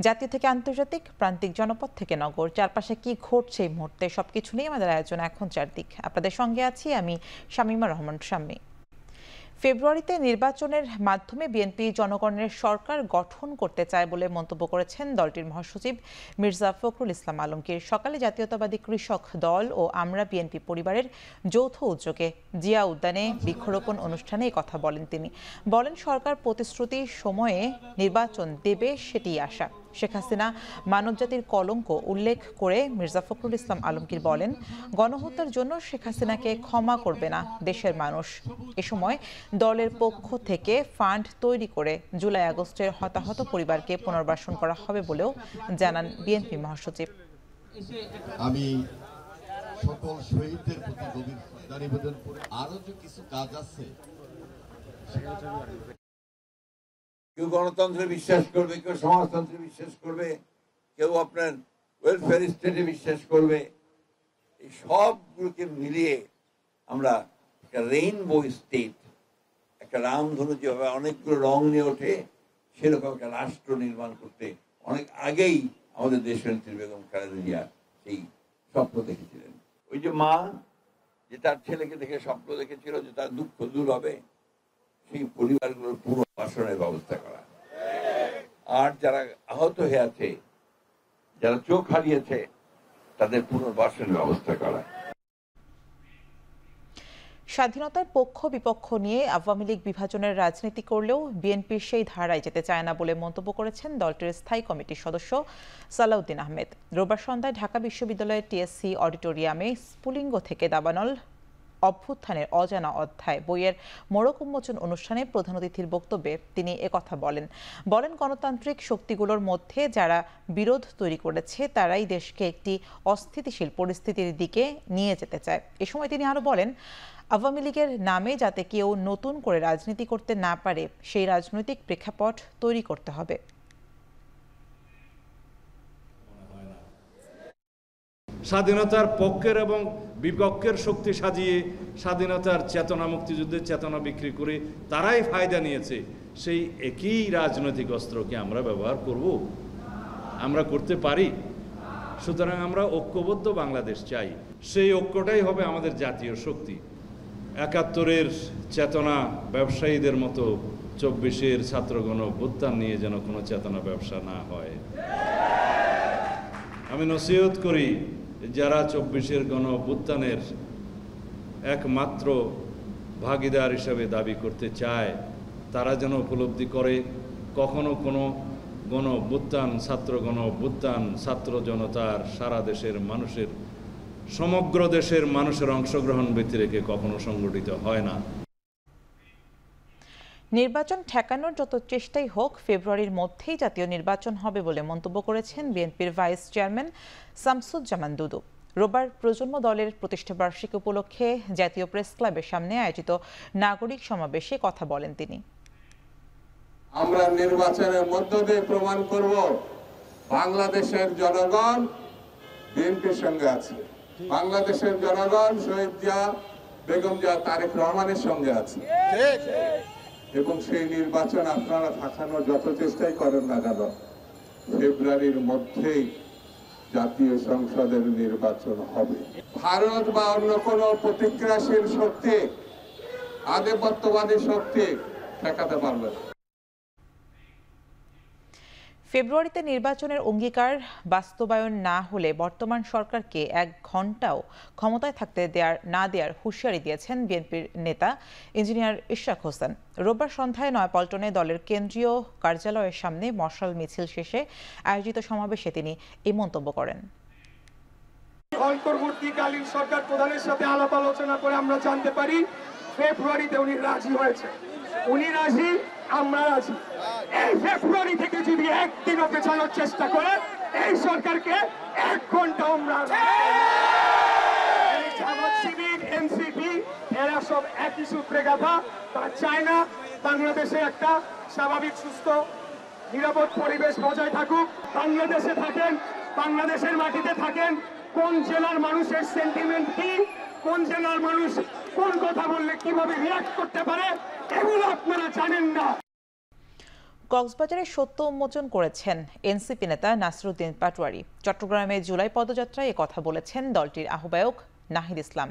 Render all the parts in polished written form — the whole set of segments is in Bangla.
জাতীয় থেকে আন্তর্জাতিক, প্রান্তিক জনপদ থেকে নগর, চারপাশে কি ঘটছে এই মুহূর্তে সবকিছু নিয়ে আমাদের আয়োজন এখন চারদিক। আপনাদের সঙ্গে আছি আমি শামীমা রহমান শাম্মী। ফেব্রুয়ারিতে নির্বাচনের মাধ্যমে বিএনপি জনগণের সরকার গঠন করতে চায় বলে মন্তব্য করেছেন দলটির মহাসচিব মির্জা ফখরুল ইসলাম আলমগীর। সকালে জাতীয়তাবাদী কৃষক দল ও আমরা বিএনপি পরিবারের যৌথ উদ্যোগে জিয়া উদ্যানে বৃক্ষরোপণ অনুষ্ঠানে এই কথা বলেন তিনি। বলেন, সরকার প্রতিশ্রুতি সময়ে নির্বাচন দেবে, সেটিই আশা। শেখ হাসিনা মানবজাতির কলঙ্ক উল্লেখ করে মির্জা ফখরুল ইসলাম আলমগীর বলেন, গণহত্যার জন্য শেখ হাসিনাকে ক্ষমা করবে না দেশের মানুষ। এ সময় দলের পক্ষ থেকে ফান্ড তৈরি করে জুলাই আগস্টের হতাহত পরিবারকে পুনর্বাসন করা হবে বলেও জানান বিএনপি মহাসচিব। আমি সকল শহীদদের প্রতি গভীর শ্রদ্ধা নিবেদন করে আরো যে কিছু কাজ আছে, কেউ গণতন্ত্রে বিশ্বাস করবে, কেউ সমাজতন্ত্রে বিশ্বাস করবে, কেউ আপনার ওয়েলফেয়ার স্টেটে বিশ্বাস করবে। এই সবগুলোকে মিলিয়ে আমরা একটা রেইনবো স্টেট, একটা রামধনু যেভাবে অনেকগুলো রং নিয়ে ওঠে, সেরকম একটা রাষ্ট্র নির্মাণ করতে অনেক আগেই আমাদের দেশনেত্রী বেগম খালেদা জিয়া সেই স্বপ্ন দেখেছিলেন। ওই যে মা যে তার ছেলেকে দেখে স্বপ্ন দেখেছিল যে তার দুঃখ দূর হবে, সেই পরিবারগুলোর পুনর্বাসনের ব্যবস্থা করা, আর যারা আহত হয়ে আছে, যারা চোখ হারিয়েছে, তাদের পুনর্বাসনের ব্যবস্থা করা। স্বাধীনতার পক্ষ বিপক্ষ নিয়ে আওয়ামী লীগ বিভাজনের রাজনীতি করলেও বিএনপির সেই ধারায় যেতে চায় না বলে মন্তব্য করেছেন দলটির স্থায়ী কমিটির সদস্য সালাউদ্দিন আহমেদ। রোববার সন্ধ্যায় ঢাকা বিশ্ববিদ্যালয়ের টিএসসি অডিটোরিয়ামে স্ফুলিঙ্গ থেকে দাবানল, অভ্যুত্থানের অজানা অধ্যায় বইয়ের মোড়ক উন্মোচন অনুষ্ঠানে প্রধান অতিথির বক্তব্যে তিনি একথা বলেন, গণতান্ত্রিক শক্তিগুলোর মধ্যে যারা বিরোধ তৈরি করেছে তারাই দেশকে একটি অস্থিতিশীল পরিস্থিতির দিকে নিয়ে যেতে চায়। এ সময় তিনি আরো বলেন, আওয়ামী লীগের নামে যাতে কেউ নতুন করে রাজনীতি করতে না পারে সেই রাজনৈতিক প্রেক্ষাপট তৈরি করতে হবে। স্বাধীনতার পক্ষের এবং বিপক্ষের শক্তি সাজিয়ে স্বাধীনতার চেতনা, মুক্তিযুদ্ধের চেতনা বিক্রি করে তারাই ফায়দা নিয়েছে, সেই একই রাজনৈতিক অস্ত্রকে আমরা ব্যবহার করব? আমরা করতে পারি? সুতরাং আমরা ঐক্যবদ্ধ বাংলাদেশ চাই। সেই ঐক্যটাই হবে আমাদের জাতীয় শক্তি। ৭১-এর চেতনা ব্যবসায়ীদের মতো ২৪-এর ছাত্রগণ অভ্যুত্থান নিয়ে যেন কোনো চেতনা ব্যবসা না হয়। আমি নসিহত করি, যারা ২৪-এর গণ অভ্যুত্থানের একমাত্র ভাগীদার হিসেবে দাবি করতে চায়, তারা যেন উপলব্ধি করে কখনো কোনো গণ অভ্যুত্থান, ছাত্র গণ অভ্যুত্থান, ছাত্র জনতার, সারা দেশের মানুষের, সমগ্র দেশের মানুষের অংশগ্রহণ ব্যতী রেখে কখনো সংগঠিত হয় না। নির্বাচন ঠেকানোর যত চেষ্টাই হোক, ফেব্রুয়ারির মধ্যেই জাতীয় নির্বাচন হবে বলে মন্তব্য করেছেন বিএনপির ভাইস চেয়ারম্যান শামসুজ্জামান দুদু। রোববার প্রজন্ম দলের প্রতিষ্ঠাবার্ষিকী উপলক্ষে জাতীয় প্রেস ক্লাবের সামনে আয়োজিত নাগরিক সমাবেশে কথা বলেন তিনি। আমরা নির্বাচনের মধ্য দিয়ে প্রমাণ করব বাংলাদেশের জনগণ বিএনপির সঙ্গে আছে, বাংলাদেশের জনগণ শহীদ জিয়া, বেগম জিয়া, তারেক রহমানের সঙ্গে আছে। এবং সেই নির্বাচন আপনারা ঠেকানোর যত চেষ্টাই করেন না কেন, ফেব্রুয়ারির মধ্যেই জাতীয় সংসদের নির্বাচন হবে। ভারত বা অন্য কোন প্রতিক্রিয়াশীল শক্তি, আধিপত্যবাদী শক্তি ঠেকাতে পারবে না। ফেব্রুয়ারিতে নির্বাচনের অঙ্গীকার বাস্তবায়ন না হলে বর্তমান সরকারকে ১ ঘণ্টাও ক্ষমতায় থাকতে না দেওয়ার হুঁশিয়ারি দিয়েছেন বিএনপির নেতা ইঞ্জিনিয়ার ইশরাক হোসেন। রোববার সন্ধ্যায় নয়াপল্টনে দলের কেন্দ্রীয় কার্যালয়ের সামনে মশাল মিছিল শেষে আয়োজিত সমাবেশে তিনি এই মন্তব্য করেন। অন্তর্বর্তীকালীন সরকার প্রধানের সাথে আলাপ আলোচনা করে আমরা জানতে পারি ফেব্রুয়ারিতে উনি রাজি হয়েছে। উনি রাজি, আমরা রাজি। এই ফেব্রুয়ারি থেকে যদি একদিনও পেছানোর চেষ্টা করে এই সরকারকে ১ ঘন্টা আমরা, জামাত শিবির, এনসিপি, এরা সব একই সূত্রে গাথা। তারা চায় না বাংলাদেশে একটা স্বাভাবিক, সুস্থ, নিরাপদ পরিবেশ বজায় থাকুক। বাংলাদেশে থাকেন, বাংলাদেশের মাটিতে থাকেন, কোন জেলার মানুষের সেন্টিমেন্ট কি, কোন জেলার মানুষ কোন কথা বললে কিভাবে রিঅ্যাক্ট করতে পারে, এগুলো আপনারা জানেন না। কক্সবাজারে সত্য উন্মোচন করেছেন এনসিপি নেতা নাসিরুদ্দিন পাটোয়ারি। চট্টগ্রামে জুলাই পদযাত্রায় কথা বলেছেন দলটির আহ্বায়ক নাহিদ ইসলাম।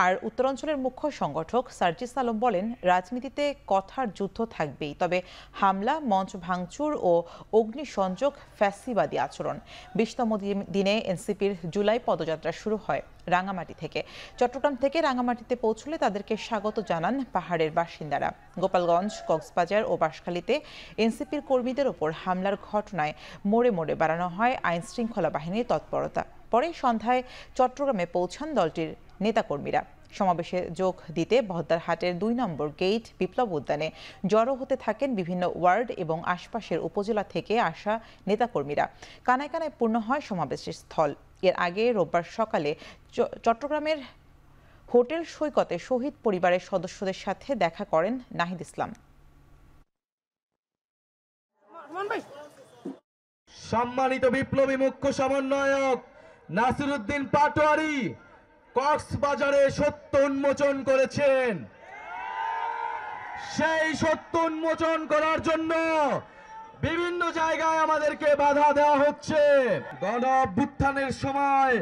আর উত্তরাঞ্চলের মুখ্য সংগঠক সার্জিস আলম বলেন, রাজনীতিতে কথার যুদ্ধ থাকবেই, তবে হামলা, মঞ্চ ভাঙচুর ও অগ্নিসংযোগ ফ্যাসিবাদী আচরণ। 20তম দিনে এনসিপির জুলাই পদযাত্রা শুরু হয় রাঙামাটি থেকে। চট্টগ্রাম থেকে রাঙামাটিতে পৌঁছলে তাদেরকে স্বাগত জানান পাহাড়ের বাসিন্দারা। গোপালগঞ্জ, কক্সবাজার ও বাঁশখালীতে এনসিপির কর্মীদের ওপর হামলার ঘটনায় মোড়ে মোড়ে বাড়ানো হয় আইন শৃঙ্খলা বাহিনীর তৎপরতা। পরে সন্ধ্যায় চট্টগ্রামে পৌঁছান দলটির নেতাকর্মীরা। সমাবেশে যোগ দিতে বহদ্দারহাটের 2 নম্বর গেট বিপ্লব উদ্যানে জড়ো হতে থাকেন বিভিন্ন ওয়ার্ড এবং আশপাশের উপজেলা থেকে আসা নেতাকর্মীরা। কানায় কানায় পূর্ণ হয় সমাবেশের স্থল। এর আগে রোববার সকালে চট্টগ্রামের হোটেল সৈকতে শহীদ পরিবারের সদস্যদের সাথে দেখা করেন নাহিদ ইসলাম। সম্মানিত বিপ্লবী মুখ্য সমন্বয়ক নাসিরুদ্দিন পাটোয়ারি কক্সবাজারে সত্য উন্মোচন করেছেন। সেই সত্য উন্মোচন করার জন্য বিভিন্ন জায়গায় আমাদেরকে বাধা দেওয়া হচ্ছে। গণ অভ্যুত্থানের সময়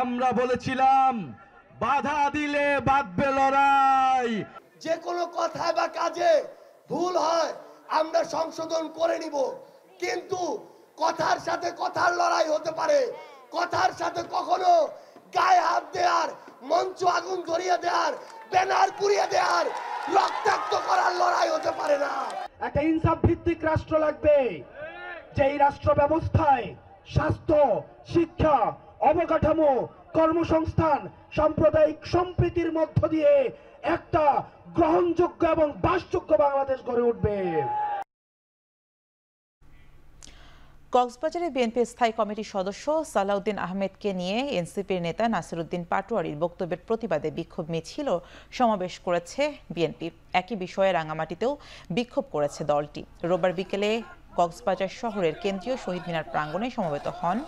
আমরা বলেছিলাম, বাধা দিলে বাঁধবে লড়াই। যে কোনো কথায় বা কাজে ভুল হয় আমরা সংশোধন করে নিব, কিন্তু কথার সাথে কথার লড়াই হতে পারে। কথার সাথে কখনো গায়ে হাত দেওয়ার, মঞ্চ আগুন ধরিয়ে দেওয়ার, ব্যানার পুড়িয়ে দেওয়ার, রক্তাক্ত করার লড়াই হতে পারে না। একটা ইনসাফ ভিত্তিক রাষ্ট্র লাগবে, যেই রাষ্ট্র ব্যবস্থায় স্বাস্থ্য, শিক্ষা, অবকাঠামো, কর্মসংস্থান, সাম্প্রদায়িক সম্প্রীতির মধ্য দিয়ে একটা গ্রহণযোগ্য এবং বাসযোগ্য বাংলাদেশ গড়ে উঠবে। কক্সবাজারে বিএনপির স্থায়ী কমিটির সদস্য সালাউদ্দিন আহমেদকে নিয়ে এনসিপির নেতা নাসিরুদ্দিন পাটোয়ারির বক্তব্যের প্রতিবাদে বিক্ষোভ মিছিল ও সমাবেশ করেছে বিএনপি। একই বিষয়ে রাঙামাটিতেও বিক্ষোভ করেছে দলটি। রোববার বিকেলে কক্সবাজার শহরের কেন্দ্রীয় শহীদ মিনার প্রাঙ্গণে সমবেত হন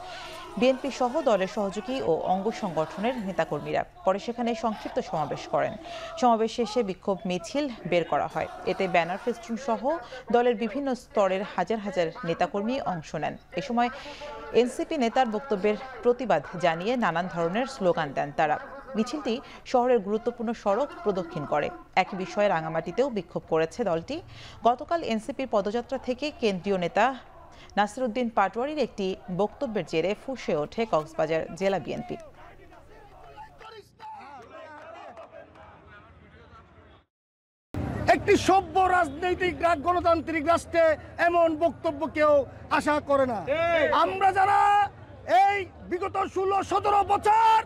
বিএনপি সহ দলের সহযোগী ও অঙ্গ সংগঠনের নেতাকর্মীরা। পরে সেখানে সংক্ষিপ্ত সমাবেশ করেন। সমাবেশ শেষে বিক্ষোভ মিছিল বের করা হয়। এতে ব্যানার, ফেস্টুন সহ দলের বিভিন্ন স্তরের হাজার হাজার নেতাকর্মী অংশ নেন। এ সময় এনসিপি নেতার বক্তব্যের প্রতিবাদ জানিয়ে নানান ধরনের স্লোগান দেন তারা। মিছিলটি শহরের গুরুত্বপূর্ণ সড়ক প্রদক্ষিণ করে। একই বিষয়ে রাঙামাটিতেও বিক্ষোভ করেছে দলটি। গতকাল এনসিপির পদযাত্রা থেকে কেন্দ্রীয় নেতা নাসিরুদ্দিন পাটোয়ারির একটি বক্তব্যের জেরে ফুঁসে ওঠে কক্সবাজার জেলা বিএনপি। একটি সভ্য রাজনৈতিক গণতান্ত্রিক রাষ্ট্রে এমন বক্তব্য কেউ আশা করে না। আমরা যারা এই বিগত 16-17 বছর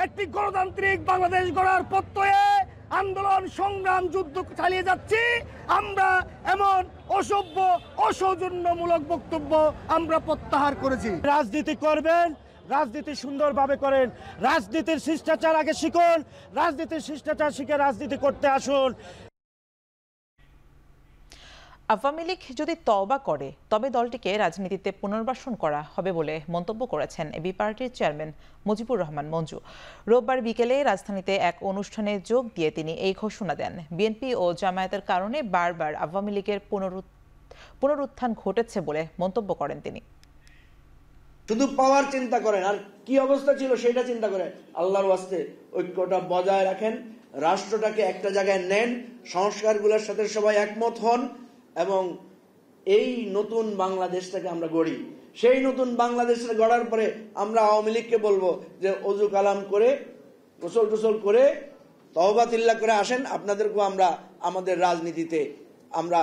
একটি গণতান্ত্রিক বাংলাদেশ গড়ার প্রত্যয়ে আন্দোলন, সংগ্রাম, যুদ্ধ চালিয়ে যাচ্ছি, আমরা এমন অসভ্য, অসৌজন্যমূলক বক্তব্য আমরা প্রত্যাহার করেছি। রাজনীতি করবেন, রাজনীতি সুন্দরভাবে করেন। রাজনীতির শিষ্টাচার আগে শিখুন, রাজনীতির শিষ্টাচার শিখে রাজনীতি করতে আসুন। আওয়ামী লীগ যদি তওবা করে তবে দলটিকে রাজনীতিতে পুনর্বাসন করা হবে বলে মন্তব্য করেছেন এবি পার্টির চেয়ারম্যান মুজিবুর রহমান মঞ্জু। রোববার বিকেলে রাজধানীতে এক অনুষ্ঠানে যোগ দিয়ে তিনি এই ঘোষণা দেন। বিএনপি ও জামায়াতের কারণে বারবার আওয়ামী লীগের পুনরুত্থান ঘটেছে বলে মন্তব্য করেন তিনি। শুধু পাওয়ার চিন্তা করেন আর কি অবস্থা ছিল সেটা চিন্তা করেন। আল্লাহর ওয়াস্তে ঐক্যটা বজায় রাখেন, রাষ্ট্রটাকে একটা জায়গায় নেন, সংস্কারগুলোর সাথে সবাই একমত হন এবং এই নতুন বাংলাদেশটাকে আমরা গড়ি। সেই নতুন বাংলাদেশটা গড়ার পরে আমরা আওয়ামী লীগকে বলবো যে ওযু কালাম করে, গোসল টোসল করে, তওবা তিল্লা করে আসেন, আপনাদেরকেও আমরা আমাদের রাজনীতিতে আমরা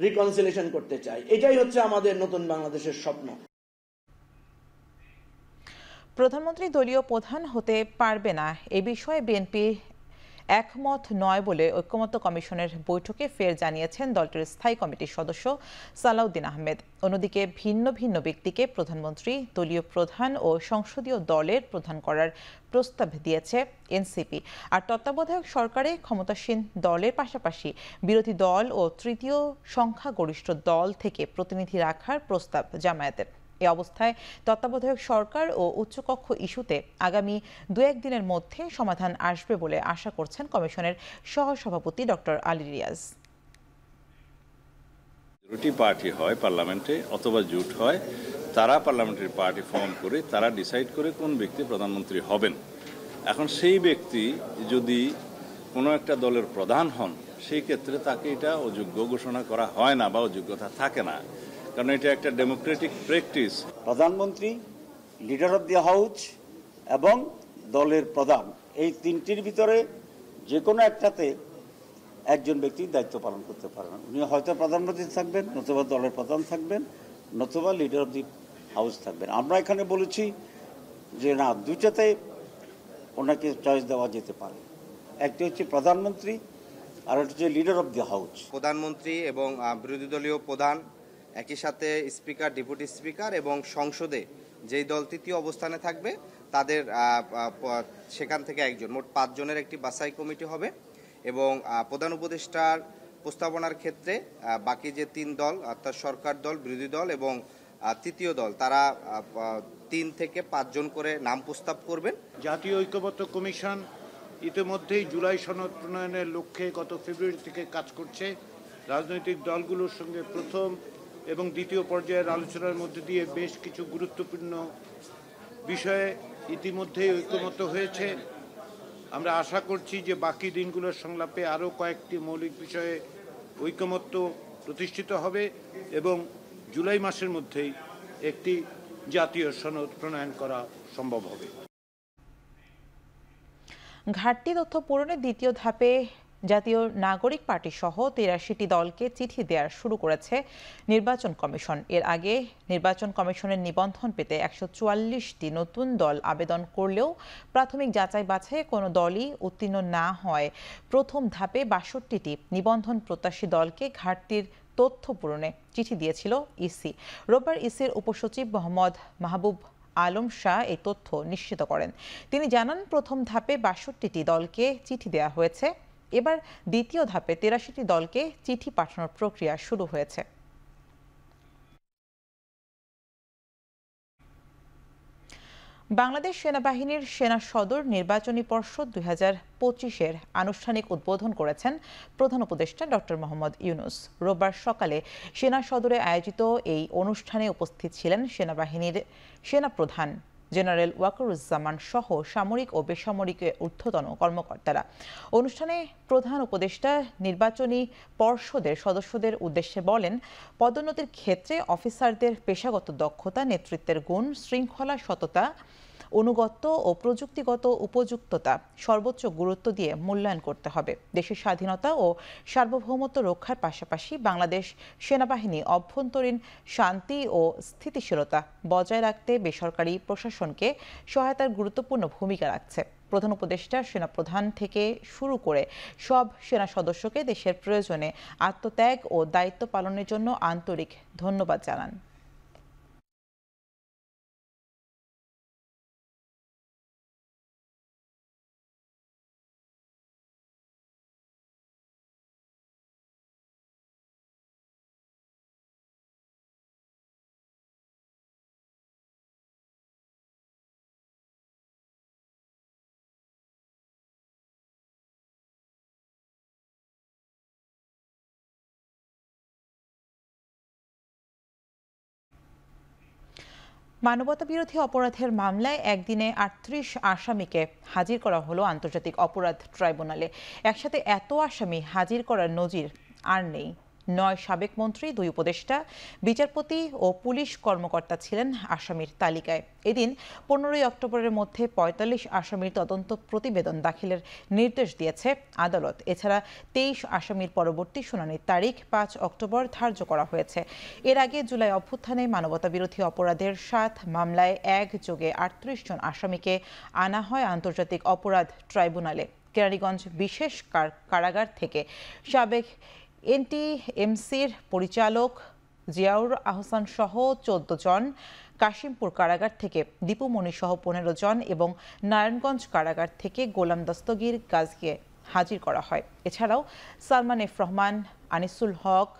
রিকনসিলিয়েশন করতে চাই। এটাই হচ্ছে আমাদের নতুন বাংলাদেশের স্বপ্ন। প্রধানমন্ত্রী দলীয় প্রধান হতে পারবে না এ বিষয়ে বিএনপি একমত নয় বলে ঐক্যমত্য কমিশনের বৈঠকে ফের জানিয়েছেন দলটির স্থায়ী কমিটির সদস্য সালাউদ্দিন আহমেদ। অন্যদিকে ভিন্ন ভিন্ন ব্যক্তিকে প্রধানমন্ত্রী, দলীয় প্রধান ও সংসদীয় দলের প্রধান করার প্রস্তাব দিয়েছে এনসিপি। আর তত্ত্বাবধায়ক সরকারে ক্ষমতাসীন দলের পাশাপাশি বিরোধী দল ও তৃতীয় সংখ্যাগরিষ্ঠ দল থেকে প্রতিনিধি রাখার প্রস্তাব জামায়াতের। এ অবস্থায় তত্ত্বাবধায়ক সরকার ও উচ্চকক্ষ ইস্যুতে আগামী 2-1 দিনের মধ্যে সমাধান আসবে বলে আশা করছেন কমিশনের সহসভাপতি ডক্টর আলী রিয়াজ। দুটি পার্টি হয় পার্লামেন্টে অথবা জোট হয়, তারা পার্লামেন্টারি পার্টি ফর্ম করে তারা ডিসাইড করে কোন ব্যক্তি প্রধানমন্ত্রী হবেন। এখন সেই ব্যক্তি যদি কোনো একটা দলের প্রধান হন, সেই ক্ষেত্রে তাকে এটা অযোগ্য ঘোষণা করা হয় না বা অযোগ্যতা থাকে না, কারণ এটা একটা ডেমোক্রেটিক প্র্যাকটিস। প্রধানমন্ত্রী, লিডার অফ দি হাউস এবং দলের প্রধান, এই তিনটির ভিতরে যে কোনো একটাতে একজন ব্যক্তি দায়িত্ব পালন করতে পারেন। উনি হয়তো প্রধানমন্ত্রী থাকবেন, নতুবা দলের প্রধান থাকবেন, নতুবা লিডার অফ দি হাউস থাকবেন। আমরা এখানে বলেছি যে না, দুইটাতে ওনাকে চয়েস দেওয়া যেতে পারে। একটি হচ্ছে প্রধানমন্ত্রী আর একটা হচ্ছে লিডার অফ দি হাউস। প্রধানমন্ত্রী এবং বিরোধী দলীয় প্রধান, একই সাথে স্পিকার, ডেপুটি স্পিকার এবং সংসদে যেই দল তৃতীয় অবস্থানে থাকবে তাদের সেখান থেকে একজন, মোট 5 জনের একটি বাছাই কমিটি হবে। এবং প্রধান উপদেষ্টার প্রস্তাবনার ক্ষেত্রে বাকি যে 3 দল, অর্থাৎ সরকার দল, বিরোধী দল এবং তৃতীয় দল, তারা 3 থেকে 5 জন করে নাম প্রস্তাব করবেন। জাতীয় ঐক্যমত্য কমিশন ইতিমধ্যেই জুলাই সনদ প্রণয়নের লক্ষ্যে গত ফেব্রুয়ারি থেকে কাজ করছে। রাজনৈতিক দলগুলোর সঙ্গে প্রথম এবং দ্বিতীয় পর্যায়ের আলোচনার মধ্যে দিয়ে বেশ কিছু গুরুত্বপূর্ণ বিষয়ে ইতিমধ্যেই ঐক্যমত্য হয়েছে। আমরা আশা করছি যে বাকি দিনগুলোর সংলাপে আরও কয়েকটি মৌলিক বিষয়ে ঐক্যমত্য প্রতিষ্ঠিত হবে এবং জুলাই মাসের মধ্যেই একটি জাতীয় সনদ প্রণয়ন করা সম্ভব হবে। ঘাটতি তথ্য পূরণের দ্বিতীয় ধাপে জাতীয় নাগরিক পার্টি সহ 83টি দলকে চিঠি দেওয়া শুরু করেছে নির্বাচন কমিশন। এর আগে নির্বাচন কমিশনের নিবন্ধন পেতে 144টি নতুন দল আবেদন করলেও প্রাথমিক যাচাই বাছাইয়ে কোনো দলই উত্তীর্ণ না হয় প্রথম ধাপে 62টি নিবন্ধন প্রত্যাশী দলকে ঘাটতির তথ্য পূরণে চিঠি দিয়েছিল ইসি। রোববার ইসির উপসচিব মোহাম্মদ মাহবুব আলম শাহ এই তথ্য নিশ্চিত করেন। তিনি জানান, প্রথম ধাপে 62টি দলকে চিঠি দেওয়া হয়েছে। এবার দ্বিতীয় ধাপে 83টি দলকে চিঠি পাঠানোর প্রক্রিয়া শুরু হয়েছে। বাংলাদেশ সেনাবাহিনীর সেনা সদর নির্বাচনী পর্ষদ 2025-এর আনুষ্ঠানিক উদ্বোধন করেছেন প্রধান উপদেষ্টা ডক্টর মোহাম্মদ ইউনূস। রোববার সকালে সেনা সদরে আয়োজিত এই অনুষ্ঠানে উপস্থিত ছিলেন সেনাবাহিনীর সেনাপ্রধান জেনারেল ওয়াকারুজ্জামান সহ সামরিক ও বেসামরিক ঊর্ধ্বতন কর্মকর্তারা। অনুষ্ঠানে প্রধান উপদেষ্টা নির্বাচনী পর্ষদের সদস্যদের উদ্দেশ্যে বলেন, পদোন্নতির ক্ষেত্রে অফিসারদের পেশাগত দক্ষতা, নেতৃত্বের গুণ, শৃঙ্খলা, সততা, অনুগত্য ও প্রযুক্তিগত উপযুক্ততা সর্বোচ্চ গুরুত্ব দিয়ে মূল্যায়ন করতে হবে। দেশের স্বাধীনতা ও সার্বভৌমত্ব রক্ষার পাশাপাশি বাংলাদেশ সেনাবাহিনী অভ্যন্তরীণ শান্তি ও স্থিতিশীলতা বজায় রাখতে বেসরকারি প্রশাসনকে সহায়তার গুরুত্বপূর্ণ ভূমিকা রাখছে। প্রধান উপদেষ্টা সেনাপ্রধান থেকে শুরু করে সব সেনা সদস্যকে দেশের প্রয়োজনে আত্মত্যাগ ও দায়িত্ব পালনের জন্য আন্তরিক ধন্যবাদ জানান। মানবতাবিরোধী অপরাধের মামলায় একদিনে 38 আসামিকে হাজির করা হলো আন্তর্জাতিক অপরাধ ট্রাইব্যুনালে। একসাথে এত আসামি হাজির করার নজির আর নেই। 9 সাবেক মন্ত্রী, 2 উপদেষ্টা, বিচারপতি ও পুলিশ কর্মকর্তা ছিলেন আসামির তালিকায়। এদিন 15 অক্টোবরের মধ্যে 45 আসামির তদন্ত প্রতিবেদন দাখিলের নির্দেশ দিয়েছে আদালত। এছাড়া 23 আসামির পরবর্তী শুনানির তারিখ 5 অক্টোবর ধার্য করা হয়েছে। এর আগে জুলাই অভ্যুত্থানে মানবতাবিরোধী অপরাধের 7 মামলায় একযোগে 38 জন আসামিকে আনা হয় আন্তর্জাতিক অপরাধ ট্রাইব্যুনালে। কেরানীগঞ্জ বিশেষ কারাগার থেকে সাবেক এনটিএমসির পরিচালক জিয়াউর আহসান সহ 14 জন, কাশিমপুর কারাগার থেকে দীপু মনি সহ 15 জন এবং নারায়ণগঞ্জ কারাগার থেকে গোলাম দস্তগীর গাজীকে হাজির করা হয়। এছাড়াও সালমান এফ রহমান, আনিসুল হক,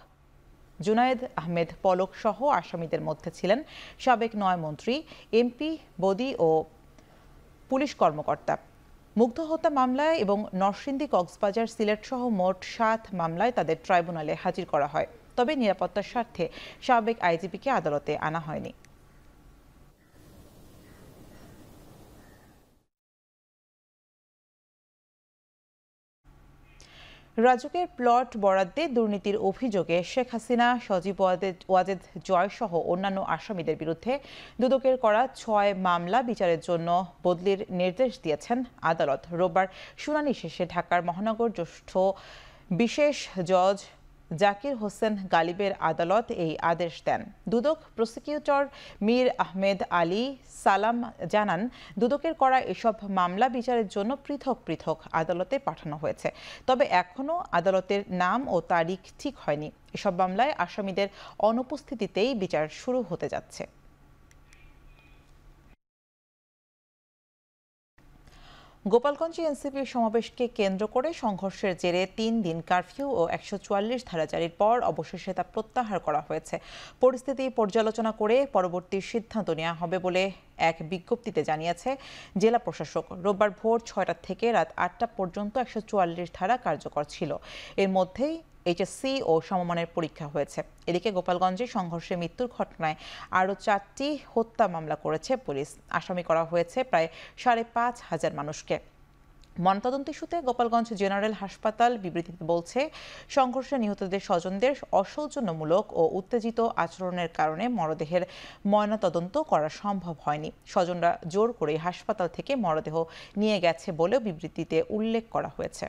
জুনায়েদ আহমেদ পলক সহ আসামিদের মধ্যে ছিলেন সাবেক 9 মন্ত্রী, এমপি, বদি ও পুলিশ কর্মকর্তা। মুগ্ধ হত্যা মামলায় এবং নরসিংদী, কক্সবাজার, সিলেট সহ মোট 7 মামলায় তাদের ট্রাইব্যুনালে হাজির করা হয়। তবে নিরাপত্তার স্বার্থে সাবেক আইজিপিকে আদালতে আনা হয়নি। রাজুকের প্লট বরাদ্দে দুর্নীতির অভিযোগে শেখ হাসিনা, সজীব ওয়াজেদ জয় সহ অন্যান্য আসামিদের বিরুদ্ধে দুদকের করা 6 মামলা বিচারের জন্য বদলির নির্দেশ দিয়েছেন আদালত। রোববার শুনানি শেষে ঢাকার মহানগর জ্যেষ্ঠ বিশেষ জজ জাকির হোসেন গালিবের আদালত এই আদেশ দেন। দুদক প্রসিকিউটর মীর আহমেদ আলী সালাম জানান, দুদকের করা এসব মামলা বিচারের জন্য পৃথক পৃথক আদালতে পাঠানো হয়েছে, তবে এখনও আদালতের নাম ও তারিখ ঠিক হয়নি। এসব মামলায় আসামিদের অনুপস্থিতিতেই বিচার শুরু হতে যাচ্ছে। গোপালগঞ্জে এনসিপির সমাবেশকে কেন্দ্র করে সংঘর্ষের জেরে 3 দিন কারফিউ ও 144 ধারা জারির পর অবশেষে তা প্রত্যাহার করা হয়েছে। পরিস্থিতি পর্যালোচনা করে পরবর্তী সিদ্ধান্ত নেওয়া হবে বলে এক বিজ্ঞপ্তিতে জানিয়েছে জেলা প্রশাসক। রোববার ভোর 6টা থেকে রাত 8টা পর্যন্ত 144 ধারা কার্যকর ছিল। এর মধ্যেই এইচএসসি ও সমমানের পরীক্ষা হয়েছে। এদিকে গোপালগঞ্জে সংঘর্ষে মৃত্যুর ঘটনায় আরও 4টি হত্যা মামলা করেছে পুলিশ। আসামি করা হয়েছে প্রায় 5,500 মানুষকে। ময়নাতদন্ত ইস্যুতে গোপালগঞ্জ জেনারেল হাসপাতাল বিবৃতিতে বলছে, সংঘর্ষে নিহতদের স্বজনদের অসৌজন্যমূলক ও উত্তেজিত আচরণের কারণে মরদেহের ময়নাতদন্ত করা সম্ভব হয়নি। স্বজনরা জোর করে হাসপাতাল থেকে মরদেহ নিয়ে গেছে বলেও বিবৃতিতে উল্লেখ করা হয়েছে।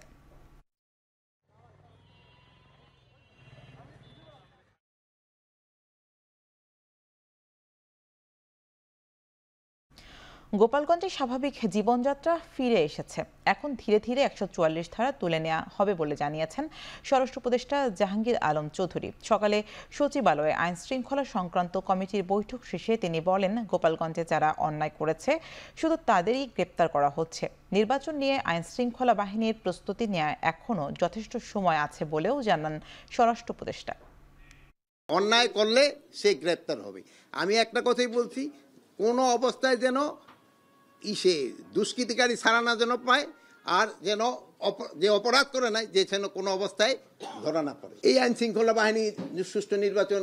গোপালগঞ্জে স্বাভাবিক জীবনযাত্রা ফিরে এসেছে। এখন ধীরে ধীরে 144 ধারা তুলে নেওয়া হবে বলে জানিয়েছেন স্বরাষ্ট্র উপদেষ্টা জাহাঙ্গীর আলম চৌধুরী। সকালে সচিবালয়ে আইন শৃঙ্খলা সংক্রান্ত কমিটির বৈঠক শেষে তিনি বলেন, গোপালগঞ্জে যারা অন্যায় করেছে শুধু তাদেরই গ্রেপ্তার করা হচ্ছে। নির্বাচন নিয়ে আইন শৃঙ্খলা বাহিনীর প্রস্তুতি নেওয়া এখনও যথেষ্ট সময় আছে বলেও জানান স্বরাষ্ট্র উপদেষ্টা। অন্যায় করলে সে গ্রেপ্তার হবে। আমি একটা কথাই বলছি, কোনো অবস্থায় যেন দুষ্কৃতিকারী ছাড়া না যেন পায়, আর যেন যে অপরাধ করে নাই যে যেন কোনো অবস্থায় ধরা না পড়ে। এই আইন শৃঙ্খলা বাহিনী সুষ্ঠু নির্বাচন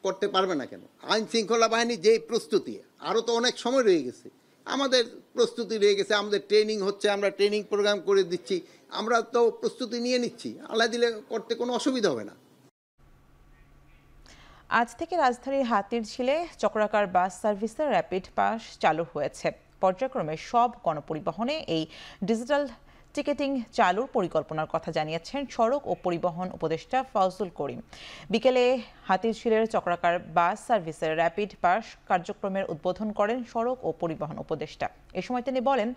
করতে পারবে না কেন? আইন শৃঙ্খলা বাহিনী যে প্রস্তুতি, আরও তো অনেক সময় রয়ে গেছে, আমাদের প্রস্তুতি রয়ে গেছে, আমাদের ট্রেনিং হচ্ছে, আমরা ট্রেনিং প্রোগ্রাম করে দিচ্ছি, আমরা তো প্রস্তুতি নিয়ে নিচ্ছি, আল্লাহ দিলে করতে কোনো অসুবিধা হবে না। আজ থেকে রাজধানীর হাতিরঝিলে চক্রাকার বাস সার্ভিসের র্যাপিড পাস চালু হয়েছে। পর্যায়ক্রমে সব গণপরিবহনে এই ডিজিটাল টিকেটিং চালুর পরিকল্পনার কথা জানিয়েছেন সড়ক ও পরিবহন উপদেষ্টা ফজলুল করিম। বিকেলে হাতিরঝিলের চক্রাকার বাস সার্ভিসের র্যাপিড পাস কার্যক্রমের উদ্বোধন করেন সড়ক ও পরিবহন উপদেষ্টা। এ সময় তিনি বলেন,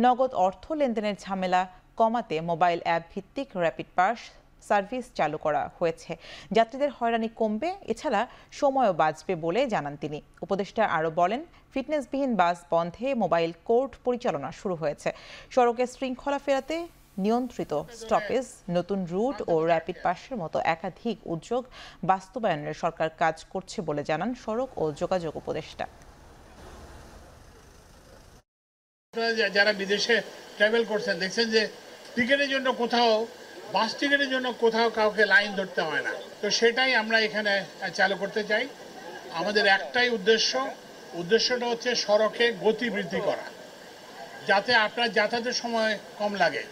নগদ অর্থ লেনদেনের ঝামেলা কমাতে মোবাইল অ্যাপ ভিত্তিক র্যাপিড পাস সার্ভিস চালু করা হয়েছে। যাত্রীদের হয়রানি কমবে, এছাড়া সময়ও বাঁচবে বলে জানান তিনি। উপদেষ্টা আরও বলেন, ফিটনেসবিহীন বাস বন্ধে মোবাইল কোর্ট পরিচালনা শুরু হয়েছে। সড়কে শৃঙ্খলা ফেরাতে নিয়ন্ত্রিত স্টপেজ, নতুন রুট ও র্যাপিড পাসের মতো একাধিক উদ্যোগ বাস্তবায়নের সরকার কাজ করছে বলে জানান সড়ক ও যোগাযোগ উপদেষ্টা। যারা বিদেশে ট্রাভেল করছেন দেখছেন যে টিকিটের জন্য কোথাও, বাস টিকিটের জন্য কোথাও কাউকে লাইন ধরতে হয় না। তো সেটাই আমরা এখানে চালু করতে চাই। আমাদের একটাই উদ্দেশ্যটা হচ্ছে সড়কে গতি বৃদ্ধি করা, যাতে আপনার যাতায়াতের সময় কম লাগে।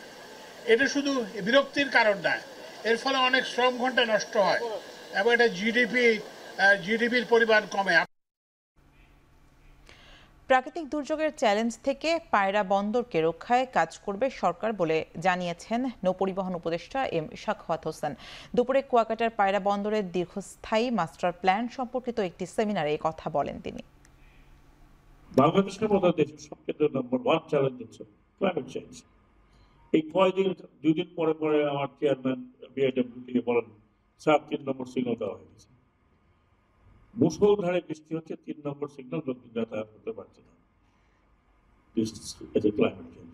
এটা শুধু বিরক্তির কারণ নয়, এর ফলে অনেক শ্রম ঘন্টা নষ্ট হয় এবং এটা জিডিপির পরিমাণ কমে। প্রাকৃতিক দুর্যোগের চ্যালেঞ্জ থেকে পায়রা বন্দরকে রক্ষায় কাজ করবে সরকার বলে জানিয়েছেন নৌপরিবহন উপদেষ্টা এম সাখাওয়াত হোসেন। দুপুরে কুয়াকাটার পায়রা বন্দরের দীর্ঘস্থায়ী মাস্টার প্ল্যান সম্পর্কিত একটি সেমিনারে এই কথা বলেন তিনি। বাংলাদেশের মতো দেশের সবচেয়ে নম্বর 1 চ্যালেঞ্জ হচ্ছে ক্লাইমেট চেঞ্জ। এই কয়দিন, 2 দিন পরে পরে আমার চেয়ারম্যান বিআইডব্লিউ থেকে বলেন, স্যার 3 নম্বর সিগন্যাল দেওয়া হয়ে গেছে। মুষলধারে বৃষ্টি হচ্ছে, 3 নম্বর সিগন্যাল লোকজন যাতায়াত করতে পারছে না। ক্লাইমেট চেঞ্জ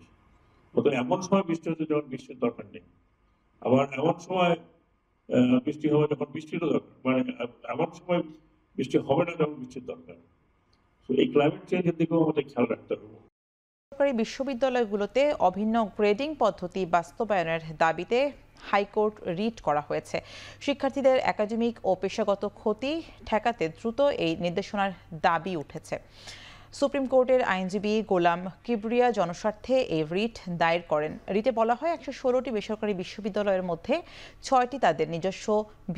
এমন সময় বৃষ্টি হচ্ছে যখন বৃষ্টির দরকার নেই, আবার এমন সময় বৃষ্টি হবে যখন বৃষ্টিরও দরকার, মানে এমন সময় বৃষ্টি হবে না যখন বৃষ্টির দরকার। এই ক্লাইমেট চেঞ্জের দিকেও আমাদের খেয়াল রাখতে হবে। বেসরকারি বিশ্ববিদ্যালয়গুলোতে অভিন্ন গ্রেডিং পদ্ধতি বাস্তবায়নের দাবিতে হাইকোর্ট রিট করা হয়েছে। শিক্ষার্থীদের একাডেমিক ও পেশাগত ক্ষতি ঠেকাতে দ্রুত এই নির্দেশনার দাবি উঠেছে। সুপ্রিম কোর্টের আইনজীবী গোলাম কিবরিয়া জনস্বার্থে এই রিট দায়ের করেন। রিটে বলা হয় 116টি বেসরকারি বিশ্ববিদ্যালয়ের মধ্যে 6টি তাদের নিজস্ব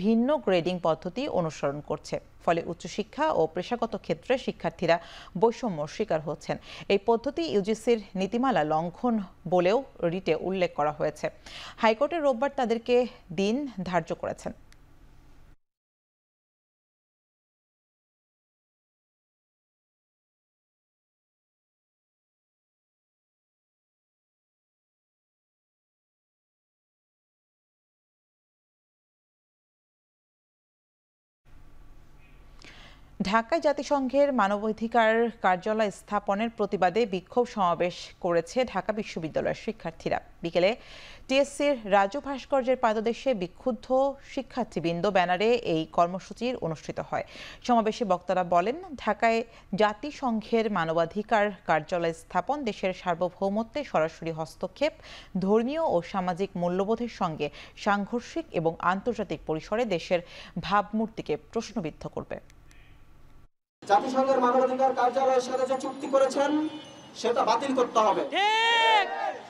ভিন্ন গ্রেডিং পদ্ধতি অনুসরণ করছে। ফলে উচ্চশিক্ষা ও পেশাগত ক্ষেত্রে শিক্ষার্থীরা বৈষম্যর শিকার হচ্ছেন। এই পদ্ধতি ইউজিসির নীতিমালা লঙ্ঘন বলেও রিটে উল্লেখ করা হয়েছে। হাইকোর্টে রোববার তাদেরকে দিন ধার্য করেছেন। ঢাকায় জাতিসংঘের মানবাধিকার কার্যালয় স্থাপনের প্রতিবাদে বিক্ষোভ সমাবেশ করেছে ঢাকা বিশ্ববিদ্যালয়ের শিক্ষার্থীরা। বিকেলে টিএসসির রাজু ভাস্কর্যের পাদদেশে বিক্ষুব্ধ শিক্ষার্থীবৃন্দ ব্যানারে এই কর্মসূচির অনুষ্ঠিত হয়। সমাবেশে বক্তারা বলেন, ঢাকায় জাতিসংঘের মানবাধিকার কার্যালয় স্থাপন দেশের সার্বভৌমত্বে সরাসরি হস্তক্ষেপ, ধর্মীয় ও সামাজিক মূল্যবোধের সঙ্গে সাংঘর্ষিক এবং আন্তর্জাতিক পরিসরে দেশের ভাবমূর্তিকে প্রশ্নবিদ্ধ করবে। জাতিসংঘের মানবাধিকার কার্যালয়ের সাথে যে চুক্তি করেছেন সেটা বাতিল করতে হবে।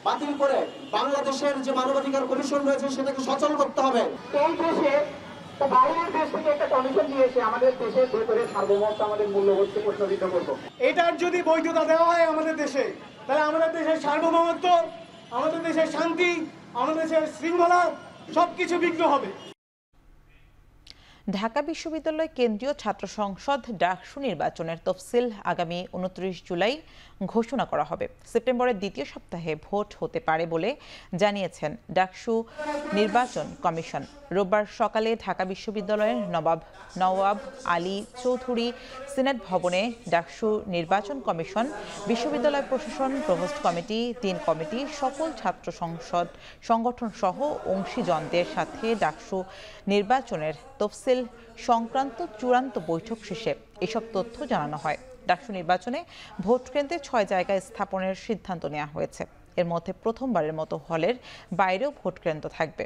বাতিল করে বাংলাদেশের যে মানবাধিকার কমিশন রয়েছে সেটাকে সচল করতে হবে। এই দেশে বাইরের দেশ থেকে একটা কমিশন দিয়েছে আমাদের দেশের ভেতরে সার্বভৌমত্ব আমাদের মূল্যবোধকে প্রশ্নবিদ্ধ করবো। এটার যদি বৈধতা দেওয়া হয় আমাদের দেশে, তাহলে আমাদের দেশের সার্বভৌমত্ব, আমাদের দেশের শান্তি, আমাদের দেশের শৃঙ্খলা সবকিছু বিঘ্ন হবে। ঢাকা বিশ্ববিদ্যালয় কেন্দ্রীয় ছাত্র সংসদ ডাকসু নির্বাচনের তফসিল আগামী 29 জুলাই ঘোষণা করা হবে। সেপ্টেম্বরের দ্বিতীয় সপ্তাহে ভোট হতে পারে বলে জানিয়েছেন ডাকসু নির্বাচন কমিশন। রোববার সকালে ঢাকা বিশ্ববিদ্যালয়ের নওয়াব আলী চৌধুরী সিনেট ভবনে ডাকসু নির্বাচন কমিশন, বিশ্ববিদ্যালয় প্রশাসন, প্রভোস্ট কমিটি, ডিন কমিটি, সকল ছাত্র সংসদ সংগঠন সহ অংশীজনদের সাথে ডাকসু নির্বাচনের তফসিল সংক্রান্ত চূড়ান্ত বৈঠক শেষে এসব তথ্য জানানো হয়। ডাকসু নির্বাচনে ভোট কেন্দ্রে 6 জায়গায় স্থাপনের সিদ্ধান্ত নেওয়া হয়েছে। এর মধ্যে প্রথমবারের মতো হলের বাইরেও ভোট কেন্দ্র থাকবে।